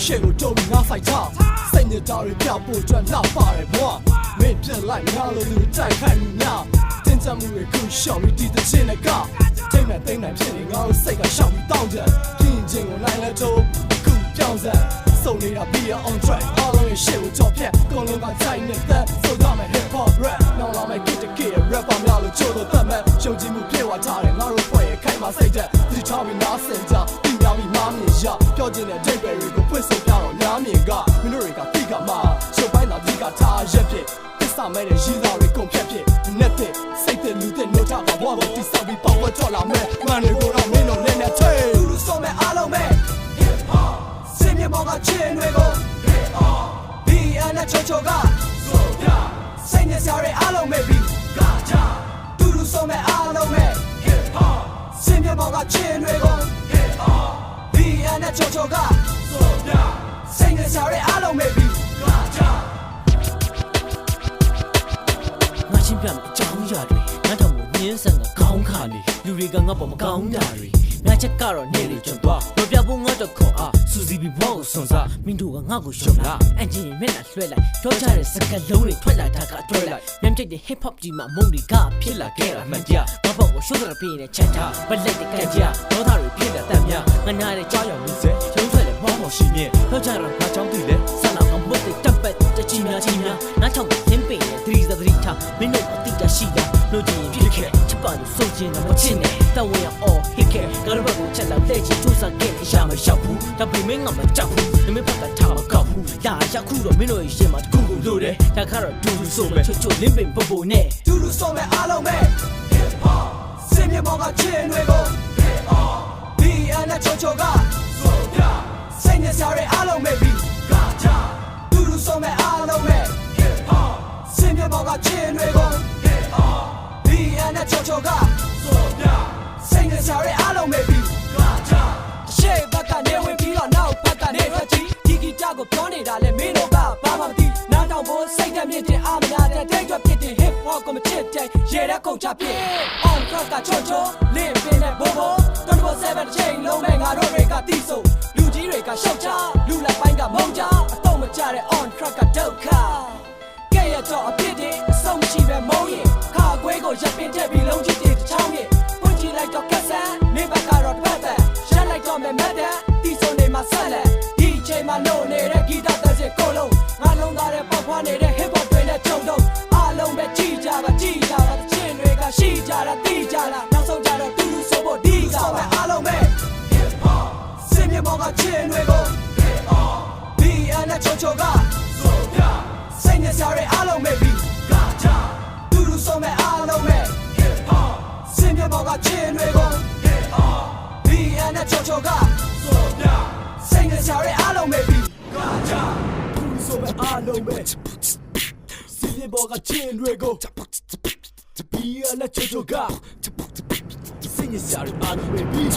ရှေ့ကိုတုံးငါဆိုင်ထားစိတ်နဲ့တားရပြောက်ဖို့အတွက်လှပါတယ်ဘွာမင်းပြက်လိုက်ငါလိုသူတိုက်ခိုက်နေများတင်ကြမှုတွေခုရှောက်ပြီးတည်တဲ့ချင်းနဲ့ကတိတ်နဲ့တိတ်နဲ့ဖြစ်နေငါတို့စိတ်ကရှောက်ပြီးတောင်းတယ်ပြင်းချင်းကိုနိုင်လဲတော့ခုပြောင်းစက်စုံနေတာ be on track အားလုံးရဲ့ရှေ့ကိုကြော်ဖြတ်ကိုလုံးကတိုင်းနေတဲ့ဆိုတော့မဲ့ hip hop rap နောက်လာမဲ့ get the kid rapper များလို့ချိုးလို့တတ်မဲ့ရှုံကြည့်မှုပြေဝထားတယ်ငါတို့ဖွဲ့ရဲ့ခိုင်မာစိတ်တဲ့ဒီချောင်းပြီးနားစင်ကြပြီးများပြီးမားမြင်ရပြောချင်တဲ့ date တွေကိုဖွင့်ဆိုပြတော့များမြင်ကမင်းတို့တွေကတိကမှာရှုပ်ပိုင်းသာဒီကထားရက်ဖြစ်စမဲ့တဲ့ရေးသားတွေကုန်ဖြတ်ဖြစ်နဲ့တဲ့စိတ်တဲ့လူတဲ့နှုတ်ထားပါဘွားကိုတိဆောက်ပြီးပေါက်ဝဲထွက်လာမဲ့မန်တွေကိုတော့မင်းတို့နဲ့နဲ့ထဲလူလူဆိုမဲ့အားလုံးမဲ့ hip hop စင်မြေပေါ်ကချင်းတွေကို hip hop BN နဲ့ချိုချိုကဆိုပြစိတ်နဲ့စရာအားလုံးမဲ့ပြီးကကြလူလူဆိုမဲ့အားလုံးမဲ့ hip hop စင်မြေပေါ်ကချင်းတွေကို hip hop BN နဲ့ချိုချိုကဆိုပြစိတ်နဲ့စရာအားလုံးမဲ့ပြီးကကြချင်းပြအကြောင်းရာတွေငါတော့မင်းဆန်ကခေါင်းခါနေလူတွေကငါပေါ်မကောင်းတာတွေငါချက်ကတော့နေလေကျွန်းသွားမပြဖို့ငါတော့ခေါ်အားစူစီဘီဘောကိုစွန်စားမင်းတို့ကငါ့ကိုရှုံလားအန်ဂျင်မျက်နှာလွှဲလိုက်ပြောကြတဲ့စကားလုံးတွေထွက်လာတာကတွဲလိုက်ညံတိတ်တဲ့ hip hop ကြီးမှာမုံတွေကဖြစ်လာခဲ့တာမှန်တရားငါဘောကိုရှုံးတာပြင်းနဲ့ချက်ထားမလိုက်တဲ့ကန်ကြားဒေါသတွေဖြစ်တဲ့တမ်းများငါနားတဲ့ကြောက်ရွံ့နေစေရုံးထွက်တဲ့ဘောကိုရှိမြဲပြောကြတော့ငါချောင်းတွေ့လေဆန္ဒကမွတ်တဲ့တပ်ပတ်တချီများငါချောင်းသင်းပင်နဲ့သတိထားမင်းတို့အတိတ်ရှိတာလို့ကြည့်ရင်ဖြစ်ခဲ့ချစ်ပါလို့ဆိုချင်တော့မချင်နဲ့တောင်းဝင်အော်ဟစ်ခဲ့ကားဘက်ကိုချက်လာလက်ချီထူစားခဲ့အရာမရောက်ဘူးဒါပေမဲ့ငါမကြောက်ဘူးနမဘက်ကထားမကောက်ဘူးဒါရောက်ခုတော့မင်းတို့ရဲ့ရှင်းမှာတခုခုလို့တယ်ဒါကတော့ဒူလူဆိုမဲ့ချွတ်လင်းပင်ပုံပုံနဲ့ဒူလူဆိုမဲ့အားလုံးမဲ့ hip hop စင်မြေပေါ်ကချင်းတွေကို hip hop BN နဲ့ချိုချိုကဆိုပြစိတ်နဲ့စရာအားလုံးမဲ့ပြီးကကြဒူလူဆိုမဲ့အားလုံးမဲ့ hip hop စင်မြေပေါ်ကချင်းတွေကို hip hop BN နဲ့ချိုချိုကဆိုပြစိတ်နဲ့စရာအားလုံးမဲ့ပြီးကကြရှေ့ဘက်ကနေဝင်ပြီးတော့နောက်ဘက်ကနေထွက်ကြည့်ဒီဂီတကိုပြောနေတာလေမင်းတို့ကဘာမှမသိနားထောင်ဖို့စိတ်ဓာတ်မြင့်တဲ့အာမနာတဲ့ဒိတ်ကြဖြစ်တဲ့ hip hop ကိုမချစ်တဲ့ရေတဲ့ခုတ်ချဖြစ် on track ကချိုချိုလင်းပင်နဲ့ဘိုးဘိုး24/7တစ်ချိန်လုံးမဲ့ငါတို့တွေကတီးဆိုလူကြီးတွေကရှောက်ချလူလက်ပိုင်းကမုံချအတော့မကြတဲ့ on track ကဒုက္ခကဲရတော့အဖြစ်တွေအဆုံးမရှိပဲမုံရင်ခါခွေးကိုရပ်ပင်တက်ပြီးလုံးချစ်တဲ့တစ်ချောင်းရဲ့ပွင့်ကြည့်လိုက်တော့ကက်ဆန်နေဘက်ကတော့တစ်ပတ်ရက်လိုက်တော့မဲ့မတ်တဲ့တီးဆိုနေမှာဆက်လက်ဒီချိန်မှာလို့နေတဲ့ဂီတသက်စစ်ကိုလုံးငါလုံးသားတဲ့ပေါက်ဖွားနေတဲ့ hip hop တွေနဲ့ကြုံတော့အားလုံးပဲကြည်ကြပါတချင်းတွေကရှိကြတာတီးကြတာနောက်ဆုံးကြတော့တူတူဆိုဖို့ဒီကပဲအားလုံးပဲ hip hop စင်မြေပေါ်ကချင်းတွေကို hip hop BN နဲ့ချိုချိုကဆိုပြစိတ်နဲ့စရာအားလုံးပဲပြီးကကြတူတူဆိုမဲ့အားလုံးပဲ hip hop စင်မြေပေါ်ကချင်းတွေကို hip hop BN နဲ့ချိုချိုကဆိုပြစိတ်နဲ့စရာအားလုံးပဲပြီးကကြတူတူဆိုမဲ့အားလုံးပဲစင်မြေပေါ်ကချင်းတွေကို BN နဲ့ချိုချိုကစိတ်နဲ့စရာအားလုံးပဲပြီး